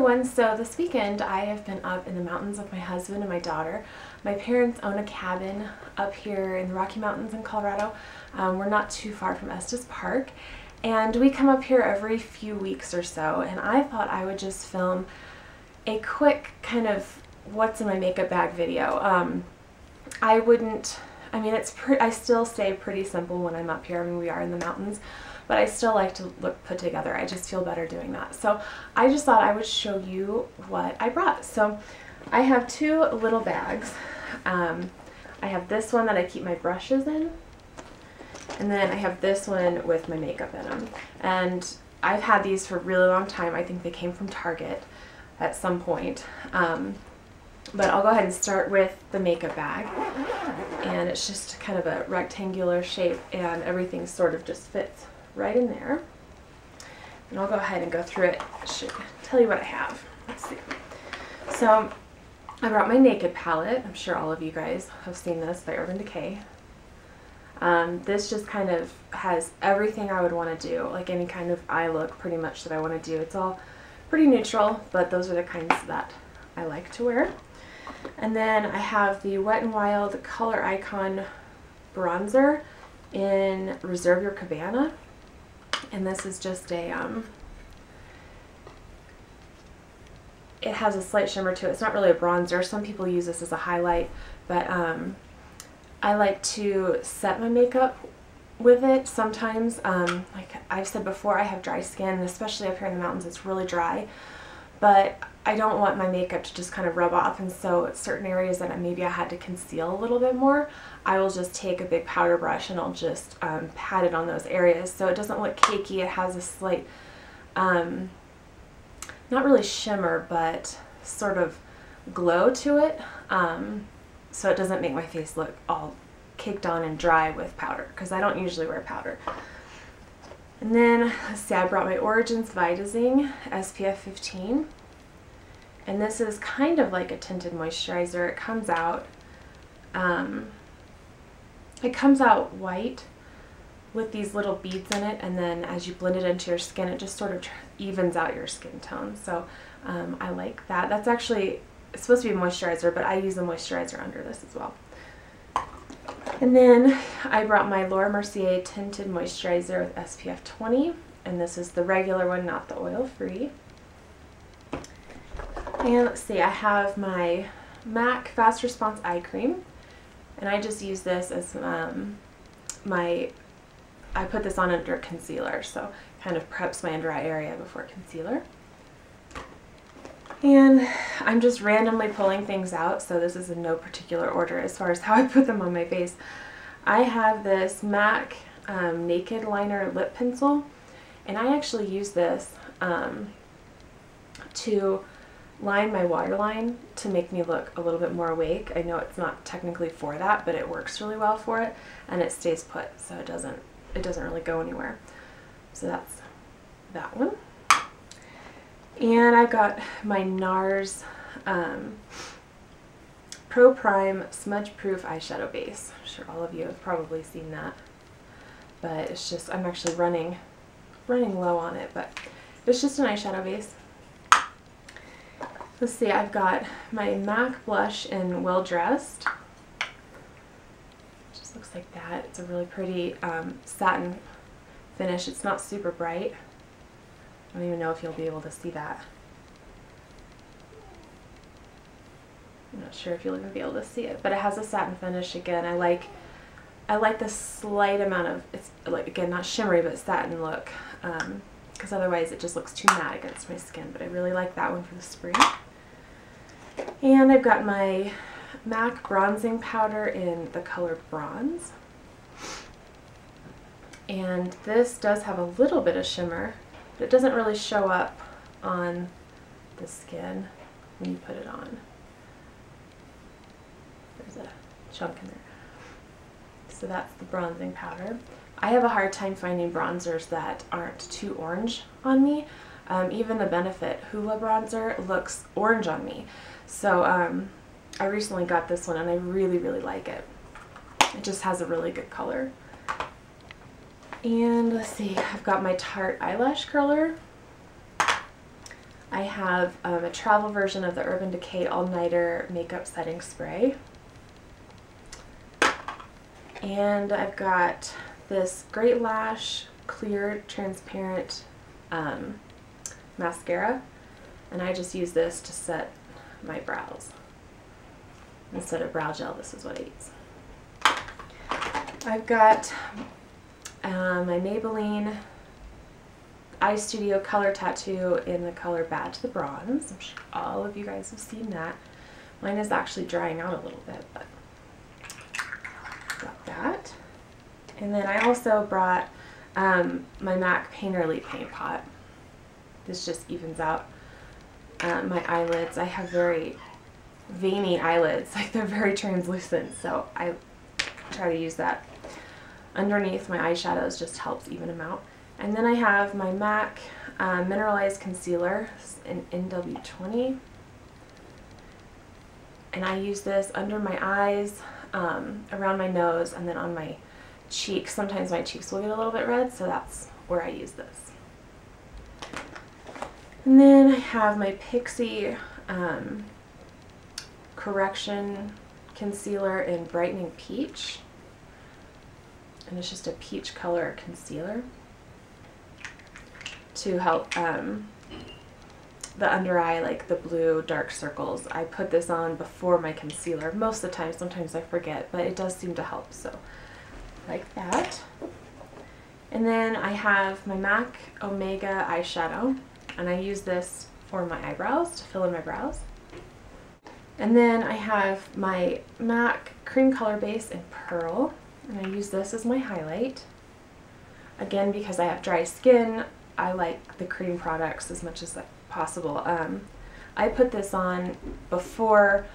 everyone. So this weekend I have been up in the mountains with my husband and my daughter. My parents own a cabin up here in the Rocky Mountains in Colorado. We're not too far from Estes Park, and we come up here every few weeks or so, and I thought I would just film a quick kind of what's in my makeup bag video. I still stay pretty simple when I'm up here. I mean, we are in the mountains, but I still like to look put together. I just feel better doing that. So I just thought I would show you what I brought. So I have two little bags. I have this one that I keep my brushes in, and then I have this one with my makeup in them. And I've had these for a really long time. I think they came from Target at some point. But I'll go ahead and start with the makeup bag. And it's just kind of a rectangular shape, and everything sort of just fits right in there. And I'll go ahead and go through it. I should tell you what I have. Let's see. So I brought my Naked palette. I'm sure all of you guys have seen this, by Urban Decay. This just kind of has everything I would want to do, like any kind of eye look pretty much that I want to do. It's all pretty neutral, but those are the kinds that I like to wear. And then I have the Wet n Wild Color Icon bronzer in Reserve Your Cabana. And this is just a, it has a slight shimmer to it. It's not really a bronzer. Some people use this as a highlight, but I like to set my makeup with it sometimes. Like I've said before, I have dry skin, especially up here in the mountains, it's really dry. But I don't want my makeup to just kind of rub off, and so certain areas that maybe I had to conceal a little bit more, I will just take a big powder brush and I'll just pat it on those areas so it doesn't look cakey. It has a slight, not really shimmer, but sort of glow to it, so it doesn't make my face look all caked on and dry with powder, because I don't usually wear powder. And then, let's see, I brought my Origins Vitazing SPF 15. And this is kind of like a tinted moisturizer. It comes out white with these little beads in it, and then as you blend it into your skin, it just sort of evens out your skin tone. So I like that. That's actually, it's supposed to be a moisturizer, but I use a moisturizer under this as well. And then I brought my Laura Mercier Tinted Moisturizer with SPF 20, and this is the regular one, not the oil-free. And let's see, I have my MAC Fast Response Eye Cream, and I just use this as I put this on under concealer, so kind of preps my under eye area before concealer. And I'm just randomly pulling things out, so this is in no particular order as far as how I put them on my face. I have this MAC Naked Liner Lip Pencil, and I actually use this to line my waterline to make me look a little bit more awake. I know it's not technically for that, but it works really well for it, and it stays put, so it doesn't really go anywhere. So that's that one. And I've got my NARS Pro Prime Smudge Proof Eyeshadow Base. I'm sure all of you have probably seen that, but it's just, I'm actually running low on it, but it's just an eyeshadow base. Let's see, I've got my MAC blush in Well Dressed. Just looks like that. It's a really pretty satin finish. It's not super bright. I don't even know if you'll be able to see that. I'm not sure if you'll even be able to see it, but it has a satin finish again. I like the slight amount of, it's like, again, not shimmery, but satin look, because otherwise it just looks too matte against my skin, but I really like that one for the spring. And I've got my MAC bronzing powder in the color Bronze. And this does have a little bit of shimmer, but it doesn't really show up on the skin when you put it on. There's a chunk in there. So that's the bronzing powder. I have a hard time finding bronzers that aren't too orange on me. Even the Benefit Hoola bronzer looks orange on me. So I recently got this one and I really, really like it. It just has a really good color. And let's see, I've got my Tarte eyelash curler. I have a travel version of the Urban Decay All Nighter Makeup Setting Spray. And I've got this Great Lash Clear Transparent mascara, and I just use this to set my brows. Instead of brow gel, this is what I use. I've got my Maybelline Eye Studio Color Tattoo in the color Bad to the Bronze. I'm sure all of you guys have seen that. Mine is actually drying out a little bit, but got that. And then I also brought my MAC Painterly paint pot. This just evens out my eyelids. I have very veiny eyelids, like they're very translucent, so I try to use that underneath my eyeshadows, just helps even them out. And then I have my MAC Mineralized Concealer in NW20, and I use this under my eyes, around my nose, and then on my cheeks. Sometimes my cheeks will get a little bit red, so that's where I use this. And then I have my Pixie Correction Concealer in Brightening Peach, and it's just a peach color concealer to help the under eye, like the blue dark circles. I put this on before my concealer most of the time. Sometimes I forget, but it does seem to help, so like that. And then I have my MAC Omega eyeshadow, and I use this for my eyebrows, to fill in my brows. And then I have my MAC Cream Color Base in Pearl, and I use this as my highlight. Again, because I have dry skin, I like the cream products as much as possible. I put this on before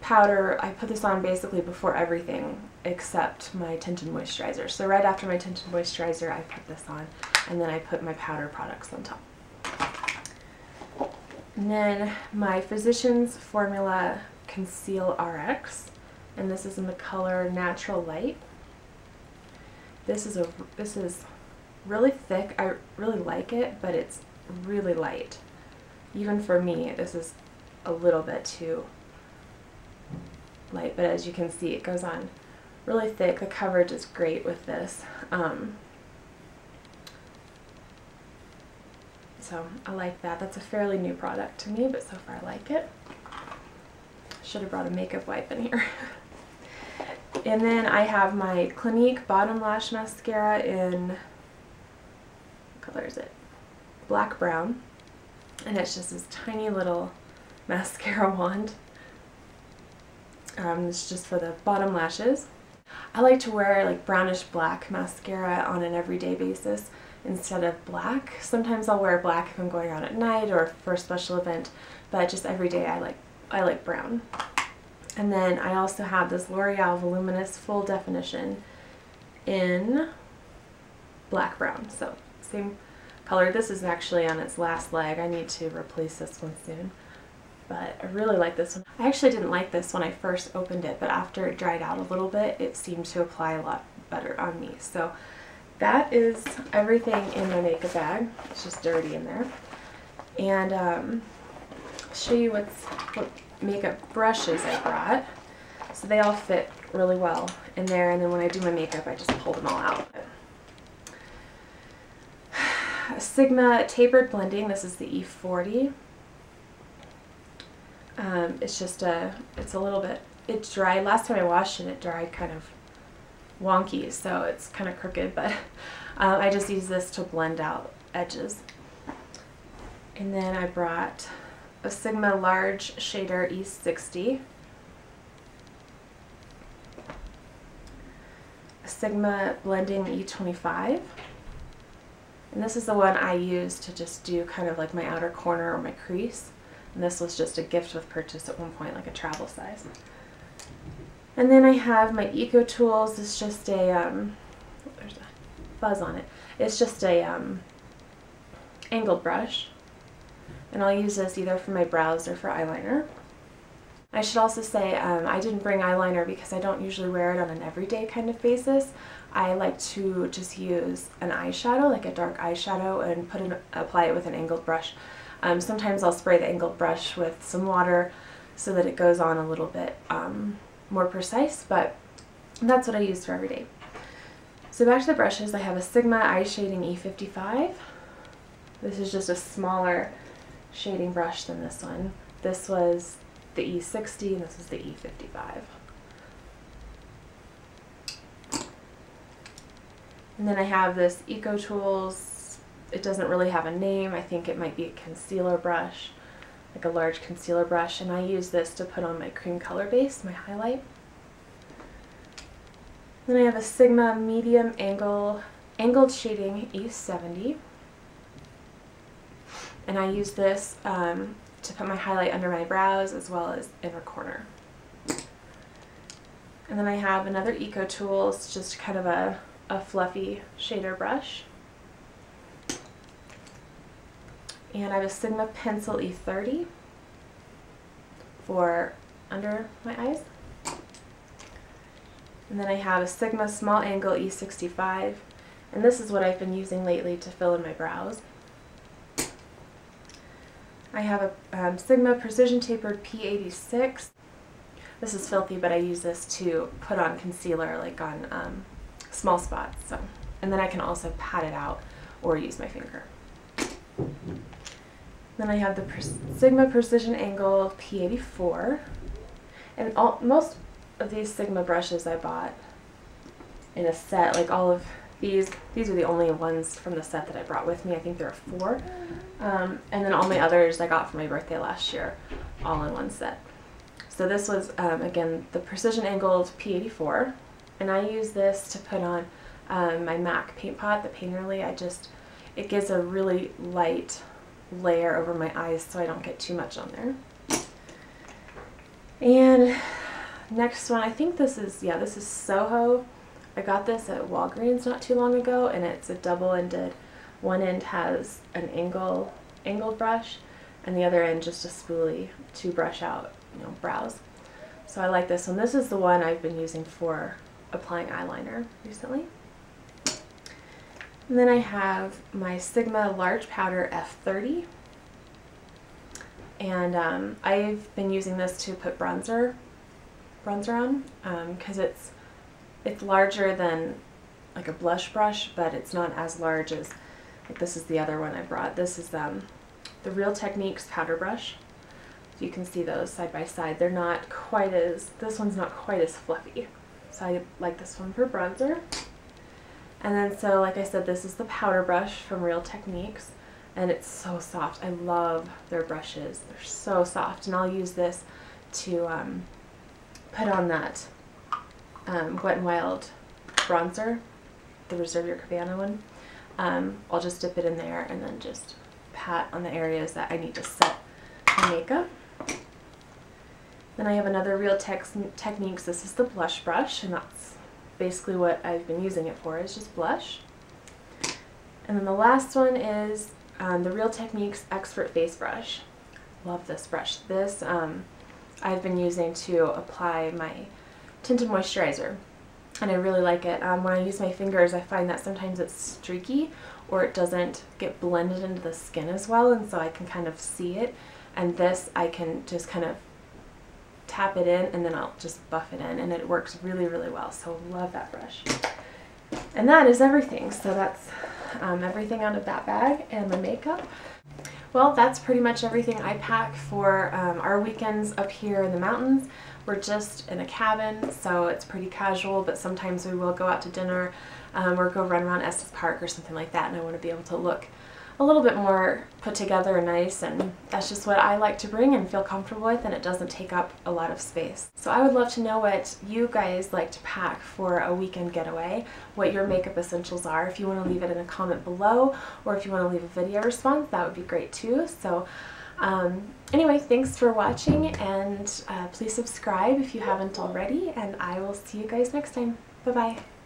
powder. I put this on basically before everything except my tinted moisturizer. So right after my tinted moisturizer, I put this on, and then I put my powder products on top. And then my Physicians Formula Conceal RX, and this is in the color Natural Light. This is really thick. I really like it, but it's really light. Even for me, this is a little bit too light, but as you can see, it goes on really thick. The coverage is great with this. So I like that. That's a fairly new product to me, but so far I like it. Should have brought a makeup wipe in here. And then I have my Clinique Bottom Lash Mascara in, what color is it? Black Brown. And it's just this tiny little mascara wand. It's just for the bottom lashes. I like to wear like brownish black mascara on an everyday basis instead of black. Sometimes I'll wear black if I'm going out at night or for a special event, but just every day I like brown. And then I also have this L'Oreal Voluminous Full Definition in black brown, so same color. This is actually on its last leg. I need to replace this one soon, but I really like this one. I actually didn't like this when I first opened it, but after it dried out a little bit, it seemed to apply a lot better on me. So that is everything in my makeup bag. It's just dirty in there. And I'll show you what makeup brushes I brought. So they all fit really well in there, and then when I do my makeup, I just pull them all out. Sigma Tapered Blending. This is the E40. It's a little bit, it dried. Last time I washed it, it dried kind of wonky, so it's kind of crooked, but I just use this to blend out edges. And then I brought a Sigma Large Shader E60, a Sigma Blending E25, and this is the one I use to just do kind of like my outer corner or my crease, and this was just a gift with purchase at one point, like a travel size. And then I have my Eco Tools. It's just a, there's a fuzz on it. It's just a angled brush. And I'll use this either for my brows or for eyeliner. I should also say I didn't bring eyeliner because I don't usually wear it on an everyday kind of basis. I like to just use an eyeshadow, like a dark eyeshadow, and apply it with an angled brush. Sometimes I'll spray the angled brush with some water so that it goes on a little bit more precise, but that's what I use for every day. So back to the brushes, I have a Sigma Eye Shading E55. This is just a smaller shading brush than this one. This was the E60 and this is the E55. And then I have this Eco Tools. It doesn't really have a name. I think it might be a concealer brush, like a large concealer brush, and I use this to put on my cream color base, my highlight. Then I have a Sigma Medium Angled Shading E70, and I use this to put my highlight under my brows as well as inner corner. And then I have another Eco Tools, just kind of a fluffy shader brush. And I have a Sigma Pencil E30 for under my eyes. And then I have a Sigma Small Angle E65, and this is what I've been using lately to fill in my brows. I have a Sigma Precision Tapered P86. This is filthy, but I use this to put on concealer, like on small spots. So, and then I can also pat it out or use my finger. Then I have the Sigma Precision Angle P84, and most of these Sigma brushes I bought in a set. Like all of these are the only ones from the set that I brought with me. I think there are 4, and then all my others I got for my birthday last year, all in one set. So this was again the Precision Angled P84, and I use this to put on my MAC paint pot, the Painterly. It gives a really light layer over my eyes so I don't get too much on there. And next one, I think this is Soho. I got this at Walgreens not too long ago, and it's a double-ended. One end has an angled brush, and the other end just a spoolie to brush out, brows. So I like this one. This is the one I've been using for applying eyeliner recently. And then I have my Sigma Large Powder F30, and I've been using this to put bronzer on, because it's larger than like a blush brush, but it's not as large as, like, this is the other one I brought. This is the Real Techniques powder brush. So you can see those side by side. They're not quite as, this one's not quite as fluffy. So I like this one for bronzer. And then, so like I said, this is the powder brush from Real Techniques, and it's so soft. I love their brushes. They're so soft, and I'll use this to put on that Wet n Wild bronzer, the Reserve Your Cabana one. I'll just dip it in there and then just pat on the areas that I need to set my makeup. Then I have another Real Techniques. This is the blush brush, and that's basically what I've been using it for, is just blush. And then the last one is the Real Techniques Expert Face Brush. Love this brush. This I've been using to apply my tinted moisturizer, and I really like it. When I use my fingers, I find that sometimes it's streaky or it doesn't get blended into the skin as well, and so I can kind of see it. And this, I can just kind of tap it in and then I'll just buff it in, and it works really, really well. So love that brush. And that is everything. So that's everything out of that bag and my makeup. Well, that's pretty much everything I pack for our weekends up here in the mountains. We're just in a cabin, so it's pretty casual, but sometimes we will go out to dinner or go run around Estes Park or something like that, and I want to be able to look a little bit more put together and nice, and that's just what I like to bring and feel comfortable with, and it doesn't take up a lot of space. So I would love to know what you guys like to pack for a weekend getaway, what your makeup essentials are. If you want to leave it in a comment below, or if you want to leave a video response, that would be great too. So anyway, thanks for watching, and please subscribe if you haven't already, and I will see you guys next time. Bye-bye.